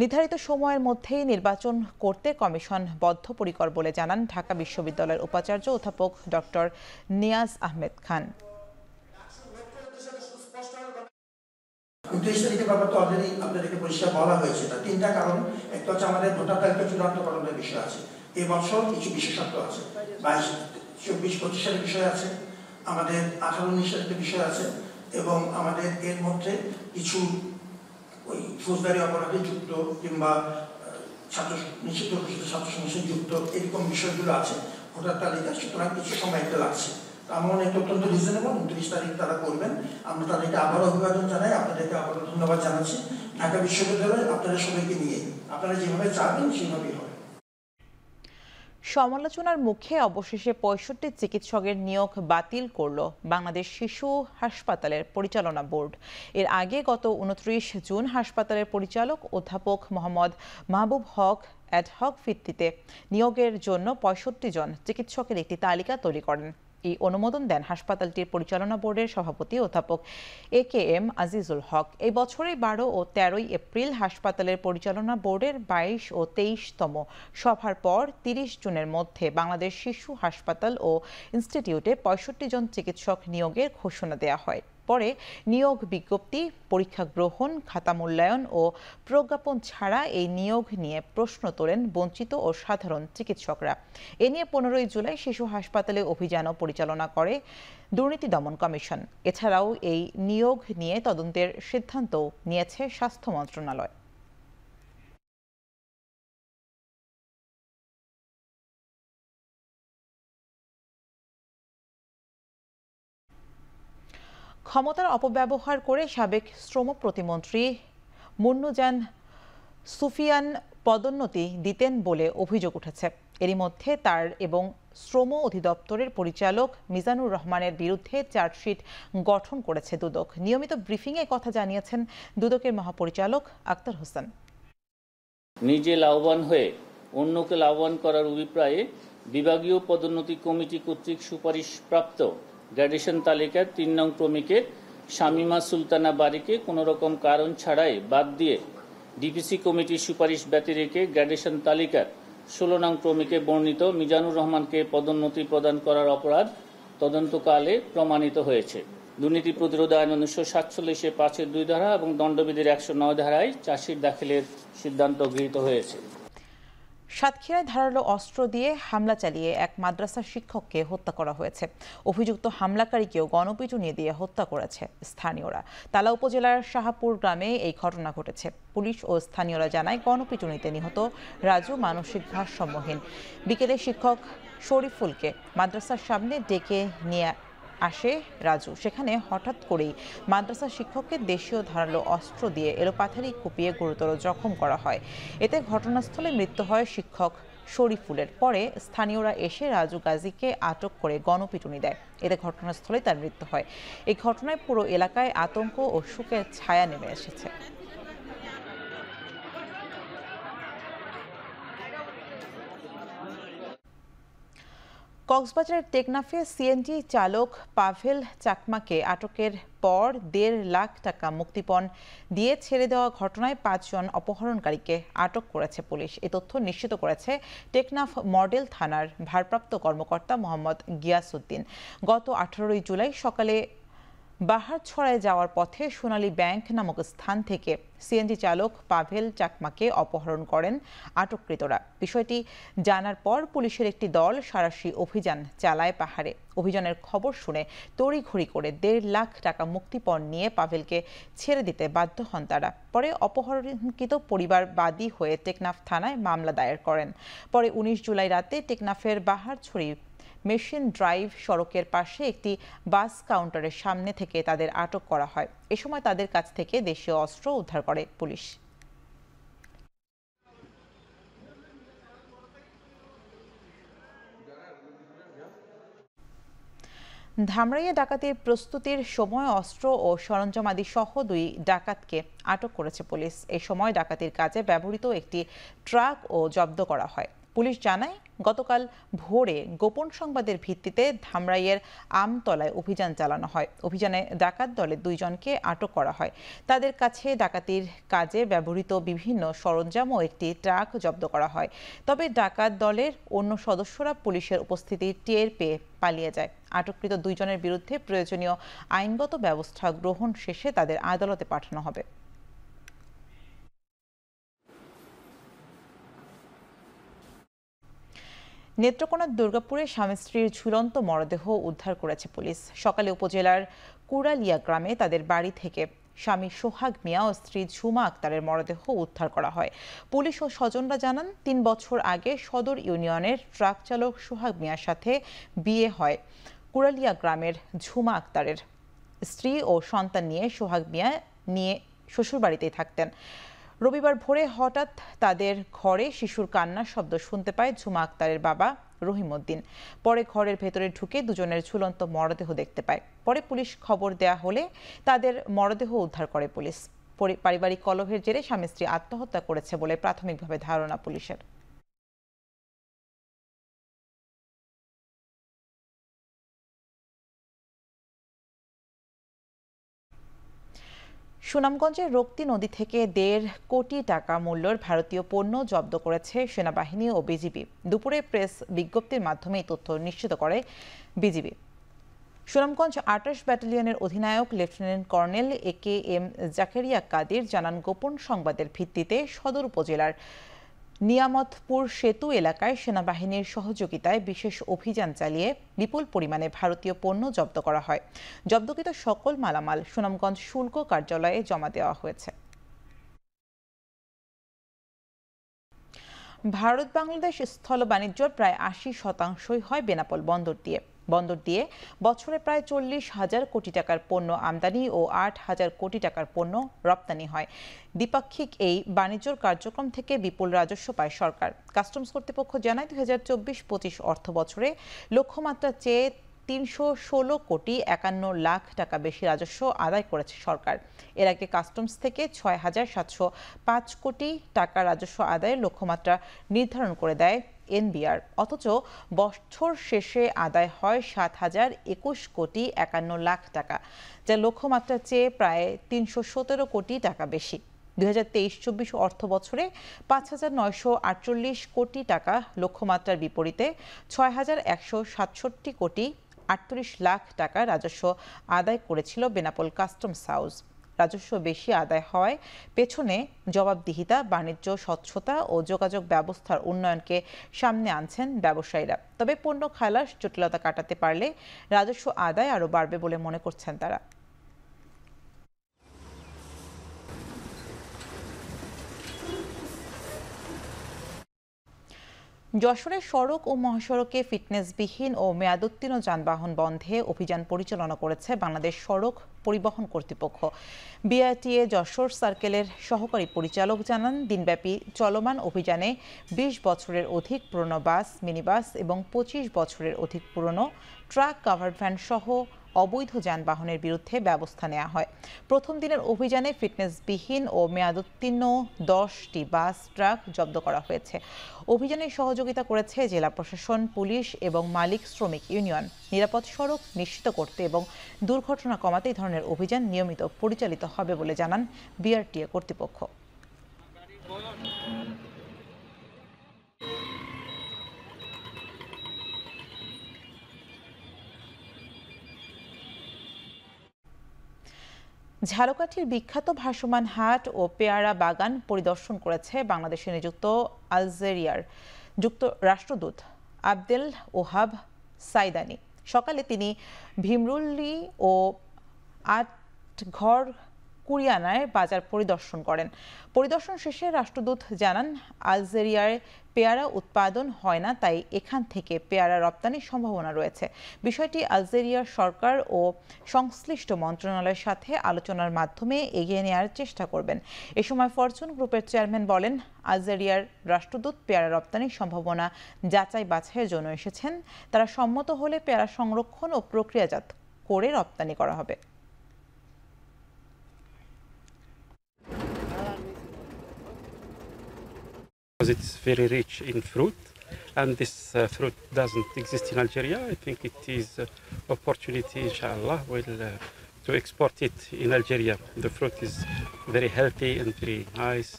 নির্ধারিত সময়ের মধ্যেই নির্বাচন করতে কমিশন বদ্ধপরিকর বলে জানান ঢাকা বিশ্ববিদ্যালয়ের উপাচার্য অধ্যাপক ডক্টর নিয়াজ আহমেদ খান। 29 তারিখের ব্যাপার তো অলরেডি আপনাদেরকে পরিষ্কার বলা হয়েছে। তার 3টা কারণ। একটা হচ্ছে আমাদের ভোটার তালিকা চূড়ান্তকরণের বিষয় আছে, এই বছর কিছু বিশেষত্ব আছে, 22-24-25 সালের বিষয় আছে, আমাদের 18-19 সালের বিষয় আছে, এবং আমাদের এর মধ্যে কিছু ওই ফৌজদারি অপরাধে যুক্ত কিংবা ছাত্র নিষিদ্ধ ঘোষিত ছাত্র সংসদ যুক্ত এরকম বিষয়গুলো আছে ভোটার তালিকা। সুতরাং কিছু সময় একটা লাগছে। আমার মনে হয় অত্যন্ত রিজনেবল। 29 তারিখ তারা করবেন। আমরা তাদেরকে আবারও অভিবাদন জানাই, আপনাদেরকে আবারও ধন্যবাদ জানাচ্ছি। ঢাকা বিশ্ববিদ্যালয় আপনারা সবাইকে নিয়ে আপনারা যেভাবে চাবেন সেভাবেই হবে। সমালোচনার মুখে অবশেষে 65 চিকিৎসকের নিয়োগ বাতিল করল বাংলাদেশ শিশু হাসপাতালের পরিচালনা বোর্ড। এর আগে গত 29 জুন হাসপাতালের পরিচালক অধ্যাপক মোহাম্মদ মাহবুব হক অ্যাডহক ভিত্তিতে নিয়োগের জন্য 65 জন চিকিৎসকের একটি তালিকা তৈরি করেন। এই অনুমোদন দেন হাসপাতালটির পরিচালনা বোর্ডের সভাপতি অধ্যাপক AKM আজিজুল হক। এই বছরের 12 ও 13 এপ্রিল হাসপাতালের পরিচালনা বোর্ডের 22 ও 23তম সভার পর 30 জুনের মধ্যে বাংলাদেশ শিশু হাসপাতাল ও ইনস্টিটিউটে 65 জন চিকিৎসক নিয়োগের ঘোষণা দেওয়া হয়। পরে নিয়োগ বিজ্ঞপ্তি, পরীক্ষা গ্রহণ, খাতা মূল্যায়ন ও প্রজ্ঞাপন ছাড়া এই নিয়োগ নিয়ে প্রশ্ন তোলেন বঞ্চিত ও সাধারণ চিকিৎসকরা। এ নিয়ে 15 জুলাই শিশু হাসপাতালে অভিযানও পরিচালনা করে দুর্নীতি দমন কমিশন। এছাড়াও এই নিয়োগ নিয়ে তদন্তের সিদ্ধান্তও নিয়েছে স্বাস্থ্য মন্ত্রণালয়। ক্ষমতার অপব্যবহার করে সাবেক শ্রম প্রতিমন্ত্রী মুন্নুজান সুফিয়ান পদোন্নতি দিতেন বলে অভিযোগ উঠেছে। এরই মধ্যে তার এবং শ্রম অধিদপ্তরের পরিচালক মিজানুর রহমানের বিরুদ্ধে চার্জশিট গঠন করেছে দুদক। নিয়মিত ব্রিফিংয়ে কথা জানিয়েছেন দুদকের মহাপরিচালক আক্তার হোসেন। নিজে লাভবান হয়ে অন্যকে লাভবান করার অভিপ্রায়ে বিভাগীয় পদোন্নতি কমিটি কর্তৃক সুপারিশপ্রাপ্ত গ্র্যাডুয়েশন তালিকার 3 নং ক্রমিকের শামীমা সুলতানা বারীকে কোনো রকম কারণ ছাড়াই বাদ দিয়ে ডিপিসি কমিটির সুপারিশ ব্যতি রেখে গ্র্যাডুয়েশন তালিকার 16 নং ক্রমিকে বর্ণিত মিজানুর রহমানকে পদোন্নতি প্রদান করার অপরাধ তদন্তকালে প্রমাণিত হয়েছে। দুর্নীতি প্রতিরোধ আইন 1947 5-2 ধারা এবং দণ্ডবিধির 109 ধারায় চার্জশিট দাখিলের সিদ্ধান্ত গৃহীত হয়েছে। সাতক্ষীরায় ধারালো অস্ত্র দিয়ে হামলা চালিয়ে এক মাদ্রাসা শিক্ষককে হত্যা করা হয়েছে। অভিযুক্ত হামলাকারীকেও গণপিটুনি দিয়ে হত্যা করেছে স্থানীয়রা। তালা উপজেলার শাহপুর গ্রামে এই ঘটনা ঘটেছে। পুলিশ ও স্থানীয়রা জানায় গণপিটুনিতে নিহত রাজু মানসিক ভারসাম্যহীন। বিকেলে শিক্ষক শরীফুলকে মাদ্রাসার সামনে ডেকে নিয়ে আসে রাজু। সেখানে হঠাৎ করেই মাদ্রাসা শিক্ষককে দেশীয় ধারালো অস্ত্র দিয়ে এলোপাথারি কুপিয়ে গুরুতর জখম করা হয়। এতে ঘটনাস্থলে মৃত্যু হয় শিক্ষক শরীফুলের। পরে স্থানীয়রা এসে রাজু গাজীকে আটক করে গণপিটুনি দেয়। এতে ঘটনাস্থলে তার মৃত্যু হয়। এই ঘটনায় পুরো এলাকায় আতঙ্ক ও শোকের ছায়া নেমে এসেছে। কক্সবাজারের টেকনাফে সিএনজি চালক পাভেল চাকমাকে আটকের পর 1.5 লাখ টাকা মুক্তিপণ দিয়ে ছেড়ে দেওয়া ঘটনায় 5 জন অপহরণকারীকে আটক করেছে পুলিশ। এই তথ্য নিশ্চিত করেছে টেকনাফ মডেল থানার ভারপ্রাপ্ত কর্মকর্তা মোহাম্মদ গিয়াসউদ্দিন। গত 18 জুলাই সকালে বাহারছড়ায় যাওয়ার পথে সোনালী ব্যাংক নামক স্থান থেকে সিএনজি চালক পাভেল চাকমাকে অপহরণ করেন আটককৃতরা। বিষয়টি জানার পর পুলিশের একটি দল সাঁড়াশি অভিযান চালায় পাহাড়ে। অভিযানের খবর শুনে তড়িঘড়ি করে 1.5 লাখ টাকা মুক্তিপণ নিয়ে পাভেলকে ছেড়ে দিতে বাধ্য হন তারা। পরে অপহরণকৃত পরিবার বাদী হয়ে টেকনাফ থানায় মামলা দায়ের করেন। পরে 19 জুলাই রাতে টেকনাফের বাহারছড়ি মেশিন ড্রাইভ সড়কের পাশে একটি বাস কাউন্টারের সামনে থেকে তাদের আটক করা হয়। এ সময় তাদের কাছ থেকে দেশীয় অস্ত্র উদ্ধার করে পুলিশ। ধামরাইয়ে ডাকাতির প্রস্তুতির সময় অস্ত্র ও সরঞ্জামাদি সহ 2 ডাকাতকে আটক করেছে পুলিশ। এই সময় ডাকাতির কাজে ব্যবহৃত একটি ট্রাক ও জব্দ করা হয়। পুলিশ জানায় গতকাল ভোরে গোপন সংবাদের ভিত্তিতে ধামরাইয়ের আমতলায় অভিযান চালানো হয়। অভিযানে ডাকাত দলের 2 জনকে আটক করা হয়। তাদের কাছে ডাকাতির কাজে ব্যবহৃত বিভিন্ন সরঞ্জাম ও একটি ট্রাক জব্দ করা হয়। তবে ডাকাত দলের অন্য সদস্যরা পুলিশের উপস্থিতি টের পেয়ে পালিয়ে যায়। আটককৃত 2 জনের বিরুদ্ধে প্রয়োজনীয় আইনগত ব্যবস্থা গ্রহণ শেষে তাদের আদালতে পাঠানো হবে। নেত্রকোনার দুর্গাপুরে স্বামী স্ত্রীর ঝুলন্ত মরদেহ উদ্ধার করেছে পুলিশ। সকালে উপজেলার কুড়ালিয়া গ্রামে তাদের বাড়ি থেকে স্বামী সোহাগ মিয়া ও স্ত্রী ঝুমা আক্তারের মরদেহ উদ্ধার করা হয়। পুলিশ ও স্বজনরা জানান 3 বছর আগে সদর ইউনিয়নের ট্রাক চালক সোহাগ মিয়ার সাথে বিয়ে হয় কুড়ালিয়া গ্রামের ঝুমা আক্তারের। স্ত্রী ও সন্তান নিয়ে সোহাগ মিয়া নিয়ে শ্বশুরবাড়িতেই থাকতেন। রবিবার ভোরে হঠাৎ তাদের ঘরে শিশুর কান্নার শব্দ শুনতে পায় ঝুমা আক্তারের বাবা রহিমউদ্দিন। পরে ঘরের ভেতরে ঢুকে 2 জনের ঝুলন্ত মরদেহ দেখতে পায়। পরে পুলিশ খবর দেয়া হলে তাদের মরদেহ উদ্ধার করে পুলিশ। পারিবারিক কলহের জেরে স্বামী স্ত্রী আত্মহত্যা করেছে বলে প্রাথমিকভাবে ধারণা পুলিশের। সুনামগঞ্জের রক্তি নদী থেকে 1.5 কোটি টাকা মূল্যের ভারতীয় পণ্য জব্দ করেছে সেনাবাহিনী ও বিজিবি। দুপুরে প্রেস বিজ্ঞপ্তির মাধ্যমে এই তথ্য নিশ্চিত করে বিজিবি। সুনামগঞ্জ 28 ব্যাটালিয়নের অধিনায়ক lieutenant colonel AKM Zakaria Kadir জানান, গোপন সংবাদের ভিত্তিতে সদর উপজেলার নিয়ামতপুর সেতু এলাকায় সেনাবাহিনীর সহযোগিতায় বিশেষ অভিযান চালিয়ে বিপুল পরিমাণে ভারতীয় পণ্য জব্দ করা হয়। জব্দকৃত সকল মালামাল সুনামগঞ্জ শুল্ক কার্যালয়ে জমা দেওয়া হয়েছে। ভারত বাংলাদেশ স্থল বাণিজ্যর প্রায় 80% হয় বেনাপোল বন্দর দিয়ে। বন্দর দিয়ে বছরে প্রায় 40,000 কোটি টাকার পণ্য আমদানি ও 8,000 কোটি টাকার পণ্য রপ্তানি হয়। দ্বিপাক্ষিক এই বাণিজ্য কার্যক্রম থেকে বিপুল রাজস্ব পায় সরকার। কাস্টমস কর্তৃপক্ষ জানায় 2024-25 অর্থ বছরে লক্ষ্যমাত্রা চেয়ে 316 কোটি 51 লাখ টাকা বেশি রাজস্ব আদায় করেছে সরকার। এর আগে কাস্টমস থেকে 6,705 কোটি টাকা রাজস্ব আদায়ের লক্ষ্যমাত্রা নির্ধারণ করে দেয় এনবিআর, অথচ বছর শেষে আদায় হয় 7,021 কোটি 51 লাখ টাকা, যা লক্ষ্যমাত্রার চেয়ে প্রায় 317 কোটি টাকা বেশি। 2023-24 অর্থ বছরে 5,948 কোটি টাকা লক্ষ্যমাত্রার বিপরীতে 6,167 কোটি 38 লাখ টাকা রাজস্ব আদায় করেছিল বেনাপোল কাস্টমস হাউস। রাজস্ব বেশি আদায় হওয়ায় পেছনে জবাবদিহিতা, বাণিজ্য স্বচ্ছতা ও যোগাযোগ ব্যবস্থার উন্নয়নকে সামনে আনছেন ব্যবসায়ীরা। তবে পণ্য খালাস জটিলতা কাটাতে পারলে রাজস্ব আদায় আরও বাড়বে বলে মনে করছেন তারা। যশোরের সড়ক ও মহাসড়কে ফিটনেসবিহীন ও মেয়াদোত্তীর্ণ যানবাহন বন্ধে অভিযান পরিচালনা করেছে বাংলাদেশ সড়ক পরিবহন কর্তৃপক্ষ। বিআরটিএ যশোর সার্কেলের সহকারী পরিচালক জানান, দিনব্যাপী চলমান অভিযানে 20 বছরের অধিক পুরনো বাস, মিনিবাস এবং 25 বছরের অধিক পুরনো ট্রাক, কাভার্ড ভ্যান সহ অবৈধ যানবাহনের বিরুদ্ধে ব্যবস্থা নেওয়া হয়। প্রথম দিনের অভিযানে ফিটনেসবিহীন ও মেয়াদোত্তীর্ণ 10টি বাস, ট্রাক জব্দ করা হয়েছে। অভিযানে সহযোগিতা করেছে জেলা প্রশাসন, পুলিশ এবং মালিক শ্রমিক ইউনিয়ন। নিরাপদ সড়ক নিশ্চিত করতে এবং দুর্ঘটনা কমাতে এই ধরনের অভিযান নিয়মিত পরিচালিত হবে বলে জানান বিআরটিএ কর্তৃপক্ষ। ঝালকাঠির বিখ্যাত ভাসমান হাট ও পেয়ারা বাগান পরিদর্শন করেছে বাংলাদেশে নিযুক্ত আলজেরিয়ার রাষ্ট্রদূত আবদেল ওহাব সাইদানি। সকালে তিনি ভীমরুল্লি ও আটঘর কুরিয়ানায় বাজার পরিদর্শন করেন। পরিদর্শন শেষে রাষ্ট্রদূত জানান, আলজেরিয়ায় পেয়ারা উৎপাদন হয় না, তাই এখান থেকে পেয়ারা রপ্তানির সম্ভাবনা রয়েছে। বিষয়টি আলজেরিয়ার সরকার ও সংশ্লিষ্ট মন্ত্রণালয়ের সাথে আলোচনার মাধ্যমে এগিয়ে নেওয়ার চেষ্টা করবেন। এ সময় ফরচুন গ্রুপের চেয়ারম্যান বলেন, আলজেরিয়ার রাষ্ট্রদূত পেয়ারা রপ্তানির সম্ভাবনা যাচাই বাছাইয়ের জন্য এসেছেন। তারা সম্মত হলে পেয়ারা সংরক্ষণ ও প্রক্রিয়াজাত করে রপ্তানি করা হবে। It's very rich in fruit, and this fruit doesn't exist in Algeria. I think it is opportunity, inshallah, to export it in Algeria. The fruit is very healthy and very nice,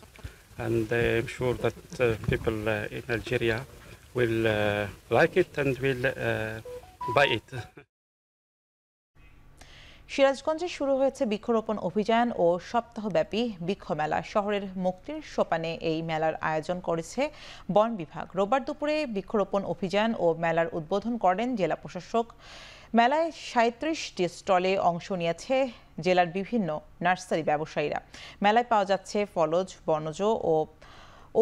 and I'm sure that people in Algeria will like it and will buy it. সিরাজগঞ্জে শুরু হয়েছে বৃক্ষরোপণ অভিযান ও সপ্তাহব্যাপী বৃক্ষ মেলা। শহরের মুক্তির সোপানে এই মেলার আয়োজন করেছে বন বিভাগ। রোববার দুপুরে বৃক্ষরোপণ অভিযান ও মেলার উদ্বোধন করেন জেলা প্রশাসক। মেলায় 37টি স্টলে অংশ নিয়েছে জেলার বিভিন্ন নার্সারি ব্যবসায়ীরা। মেলায় পাওয়া যাচ্ছে ফলজ, বনজ ও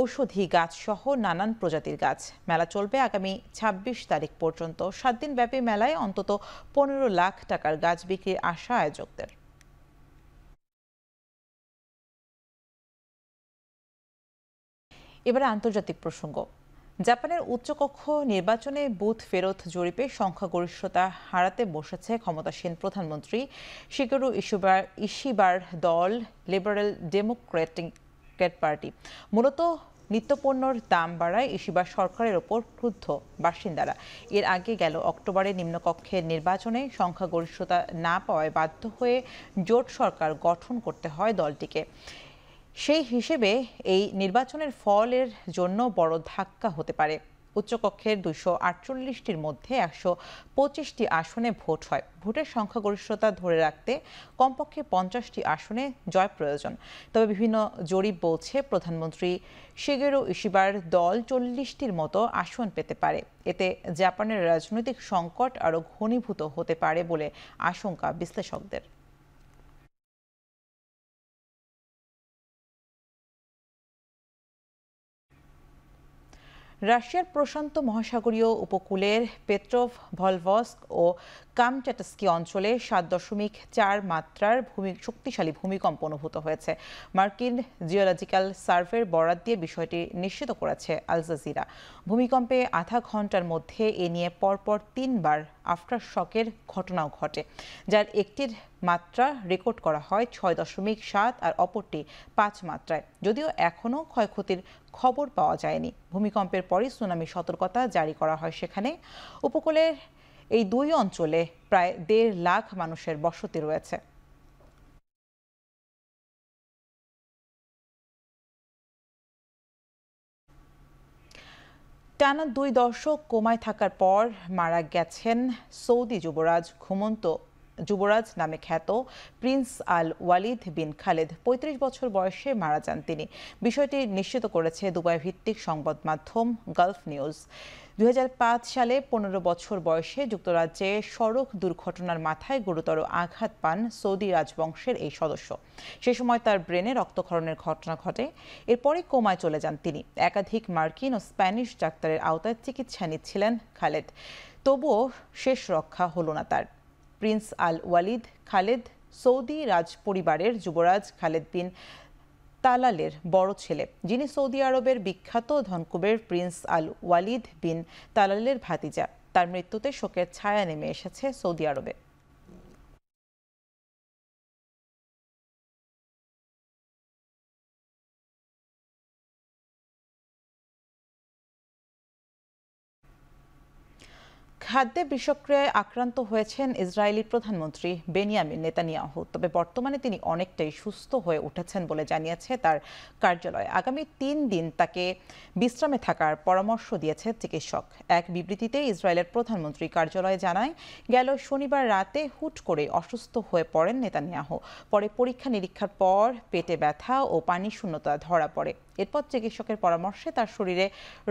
ঔষধি গাছ সহ নানান প্রজাতির গাছ। মেলা চলবে আগামী 26 তারিখ পর্যন্ত। 7 দিন ব্যাপী মেলায় অন্তত 15 লাখ টাকার গাছ বিক্রির আশা আয়োজকদের। এবারে আন্তর্জাতিক প্রসঙ্গ। জাপানের উচ্চকক্ষ নির্বাচনে বুথ ফেরত জরিপে সংখ্যাগরিষ্ঠতা হারাতে বসেছে ক্ষমতাসীন প্রধানমন্ত্রী শিগেরু ইশিবার দল লিবারেল ডেমোক্রেটিক পার্টি। মূলত নিত্যপণ্যের দাম বাড়ায় ইশিবা সরকারের ওপর ক্রুদ্ধ বাসিন্দারা। এর আগে গেল অক্টোবরে নিম্নকক্ষের নির্বাচনে সংখ্যাগরিষ্ঠতা না পাওয়ায় বাধ্য হয়ে জোট সরকার গঠন করতে হয় দলটিকে। সেই হিসেবে এই নির্বাচনের ফলের জন্য বড় ধাক্কা হতে পারে। উচ্চকক্ষের 248টির মধ্যে 125টি আসনে ভোট হয়। ভোটের সংখ্যাগরিষ্ঠতা ধরে রাখতে কমপক্ষে 50টি আসনে জয় প্রয়োজন। তবে বিভিন্ন জরিপ বলছে প্রধানমন্ত্রী শিগেরু ইশিবার দল 40টির মতো আসন পেতে পারে। এতে জাপানের রাজনৈতিক সংকট আরও ঘনীভূত হতে পারে বলে আশঙ্কা বিশ্লেষকদের। রাশিয়ার প্রশান্ত মহাসাগরীয় উপকূলের পেট্রোভ ভলভস্ক ও কামচাটস্কি অঞ্চলে 7.4 মাত্রার শক্তিশালী ভূমিকম্প অনুভূত হয়েছে। মার্কিন জিওলজিক্যাল সার্ভের বরাত দিয়ে বিষয়টি নিশ্চিত করেছে আল জাজিরা। ভূমিকম্পে আধা ঘন্টার মধ্যে এ নিয়ে পরপর 3 বার আফটার শকের ঘটনাও ঘটে, যার একটির মাত্রা রেকর্ড করা হয় 6.7 আর অপরটি 5 মাত্রায়। যদিও এখনও ক্ষয়ক্ষতির খবর পাওয়া যায়নি। ভূমিকম্পের পরই সুনামি সতর্কতা জারি করা হয় সেখানে। উপকূলের এই দুই অঞ্চলে প্রায় 1.5 লাখ মানুষের বসতি রয়েছে। টানা 2 দশক কোমায় থাকার পর মারা গেছেন সৌদি যুবরাজ ঘুমন্ত যুবরাজ নামে খ্যাত প্রিন্স আল ওয়ালিদ বিন খালেদ। 35 বছর বয়সে মারা যান তিনি। বিষয়টি নিশ্চিত করেছে দুবাই ভিত্তিক সংবাদ মাধ্যম গালফ নিউজ। 2005 সালে 15 বছর বয়সে যুক্তরাজ্যে সড়ক দুর্ঘটনার মাথায় গুরুতর আঘাত পান সৌদি রাজবংশের এই সদস্য। সে সময় তার ব্রেনে রক্তক্ষরণের ঘটনা ঘটে। এরপরই কোমায় চলে যান তিনি। একাধিক মার্কিন ও স্প্যানিশ ডাক্তারের আওতায় চিকিৎসা নিচ্ছিলেন খালেদ, তবুও শেষ রক্ষা হলো না তার। প্রিন্স আল ওয়ালিদ খালেদ সৌদি রাজ পরিবারের যুবরাজ খালেদ বিন তালালের বড় ছেলে, যিনি সৌদি আরবের বিখ্যাত ধনকুবের প্রিন্স আল ওয়ালিদ বিন তালালের ভাতিজা। তার মৃত্যুতে শোকের ছায়া নেমে এসেছে সৌদি আরবে। খাদ্যে বিষক্রিয়ায় আক্রান্ত হয়েছেন ইসরায়েলি প্রধানমন্ত্রী বেনিয়ামিন নেতানিয়াহু। তবে বর্তমানে তিনি অনেকটাই সুস্থ হয়ে উঠেছেন বলে জানিয়েছে তার কার্যালয়। আগামী 3 দিন তাকে বিশ্রামে থাকার পরামর্শ দিয়েছে চিকিৎসক। এক বিবৃতিতে ইসরায়েলের প্রধানমন্ত্রী কার্যালয় জানায়, গেল শনিবার রাতে হুট করে অসুস্থ হয়ে পড়েন নেতানিয়াহু। পরে পরীক্ষা নিরীক্ষার পর পেটে ব্যথা ও পানি শূন্যতা ধরা পড়ে। এরপর চিকিৎসকের পরামর্শে তার শরীরে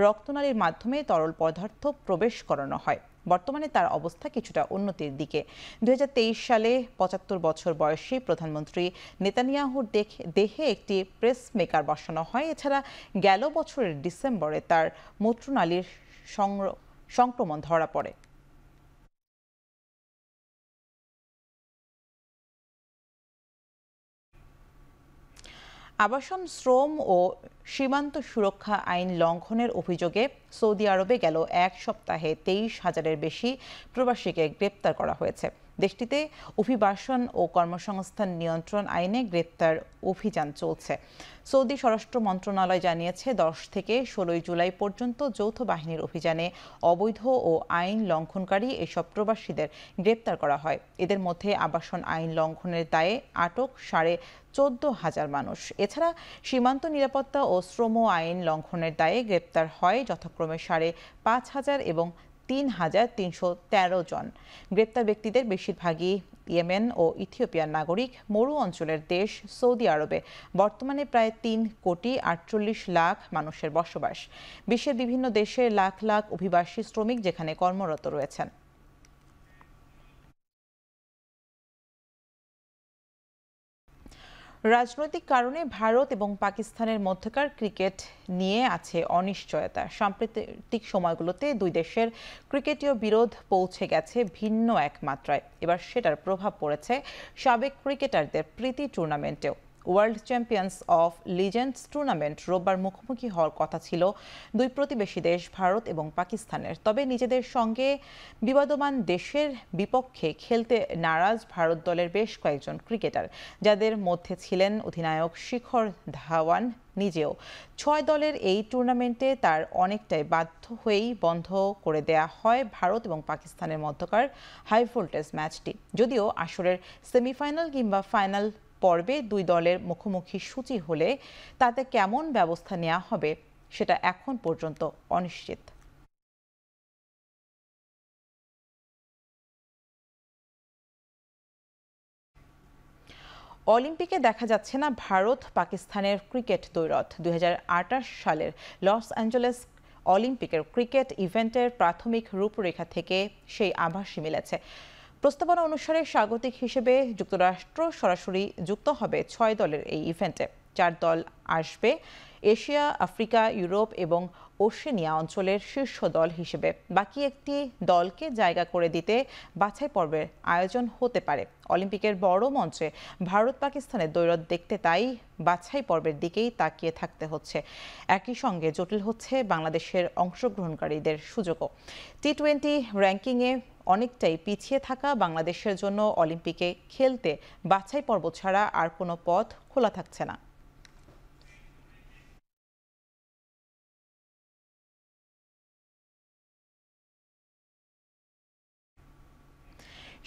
রক্তনালীর মাধ্যমে তরল পদার্থ প্রবেশ করানো হয়। বর্তমানে তার অবস্থা কিছুটা উন্নতির দিকে। 2023 সালে 75 বছর বয়সী প্রধানমন্ত্রী নেতানিয়াহুর দেহে একটি প্রেস মেকার বসানো হয়। এছাড়া গেল বছরের ডিসেম্বরে তার মূত্রনালীর সংক্রমণ ধরা পড়ে। আবাসন, শ্রম ও সীমান্ত সুরক্ষা আইন লঙ্ঘনের অভিযোগে সৌদি আরবে গেল 1 সপ্তাহে 23,000-এর বেশি প্রবাসীকে গ্রেপ্তার করা হয়েছে। দেশটিতে অভিবাসন ও কর্মসংস্থান নিয়ন্ত্রণ আইনে গ্রেপ্তার অভিযান চলছে। সৌদি স্বরাষ্ট্র মন্ত্রণালয় জানিয়েছে, 10 থেকে 16 জুলাই পর্যন্ত যৌথ বাহিনীর অভিযানে অবৈধ ও আইন লঙ্ঘনকারী এসব প্রবাসীদের গ্রেপ্তার করা হয়। এদের মধ্যে আবাসন আইন লঙ্ঘনের দায়ে আটক 14,500 মানুষ। এছাড়া সীমান্ত নিরাপত্তা ও শ্রম আইন লঙ্ঘনের দায়ে গ্রেপ্তার হয় যথাক্রমে 5,500 এবং 3,313 জন। গ্রেপ্তার ব্যক্তিদের বেশিরভাগই ইয়েমেন ও ইথিওপিয়ার নাগরিক। মরু অঞ্চলের দেশ সৌদি আরবে বর্তমানে প্রায় 3,48 লাখ মানুষের বসবাস। বিশ্বের বিভিন্ন দেশের লাখ লাখ অভিবাসী শ্রমিক যেখানে কর্মরত রয়েছেন। রাজনৈতিক কারণে ভারত এবং পাকিস্তানের মধ্যকার ক্রিকেট নিয়ে আছে অনিশ্চয়তা। সাম্প্রতিক সময়গুলোতে দুই দেশের ক্রিকেটীয় বিরোধ পৌঁছে গেছে ভিন্ন এক মাত্রায়। এবার সেটার প্রভাব পড়েছে সাবেক ক্রিকেটারদের প্রীতি টুর্নামেন্টেও। World champions of legends tournament রোববার মুখোমুখি হওয়ার কথা ছিল দুই প্রতিবেশী দেশ ভারত এবং পাকিস্তানের। তবে নিজেদের সঙ্গে বিবাদমান দেশের বিপক্ষে খেলতে নারাজ ভারত দলের বেশ কয়েকজন ক্রিকেটার, যাদের মধ্যে ছিলেন অধিনায়ক শিখর ধাওয়ান নিজেও। 6 দলের এই টুর্নামেন্টে তার অনেকটাই বাধ্য হয়েই বন্ধ করে দেয়া হয় ভারত এবং পাকিস্তানের মধ্যকার হাই ভোল্টেজ ম্যাচটি। যদিও আসরের সেমিফাইনাল কিংবা ফাইনাল পর্বে দুই দলের মুখোমুখি সূচি হলে তাতে কেমন ব্যবস্থা নেওয়া হবে সেটা এখন পর্যন্ত অনিশ্চিত। অলিম্পিকে দেখা যাচ্ছে না ভারত পাকিস্তানের ক্রিকেট দ্বৈরথ। 2028 সালের লস অ্যাঞ্জেলেস অলিম্পিকের ক্রিকেট ইভেন্টের প্রাথমিক রূপরেখা থেকে সেই আভাসই মিলেছে। প্রস্তাবনা অনুসারে স্বাগতিক হিসেবে যুক্তরাষ্ট্র সরাসরি যুক্ত হবে 6 দলের এই ইভেন্টে। 4 দল আসবে এশিয়া, আফ্রিকা, ইউরোপ এবং ওশেনিয়া অঞ্চলের শীর্ষ দল হিসেবে। বাকি একটি দলকে জায়গা করে দিতে বাছাই পর্বের আয়োজন হতে পারে। অলিম্পিকের বড় মঞ্চে ভারত পাকিস্তানের দ্বৈরথ দেখতে তাই বাছাই পর্বের দিকেই তাকিয়ে থাকতে হচ্ছে। একই সঙ্গে জটিল হচ্ছে বাংলাদেশের অংশগ্রহণকারীদের সুযোগও। টি-20 র্যাঙ্কিংয়ে অনেকটাই পিছিয়ে থাকা বাংলাদেশের জন্য অলিম্পিকে খেলতে বাছাই পর্ব ছাড়া আর কোনো পথ খোলা থাকছে না।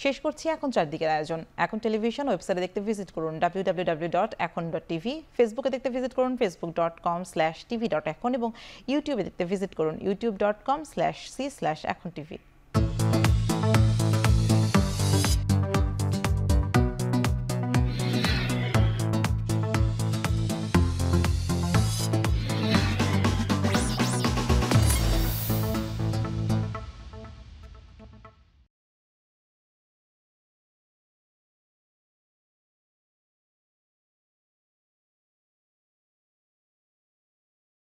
শেষ করছি এখন চারদিকের আয়োজন। এখন টেলিভিশন ওয়েবসাইটে দেখতে ভিজিট করুন www.ekon.tv, ফেসবুকে দেখতে ভিজিট করুন facebook.com/tv.ekon এবং ইউটিউবে দেখতে ভিজিট করুন youtube.com/c/ekontv।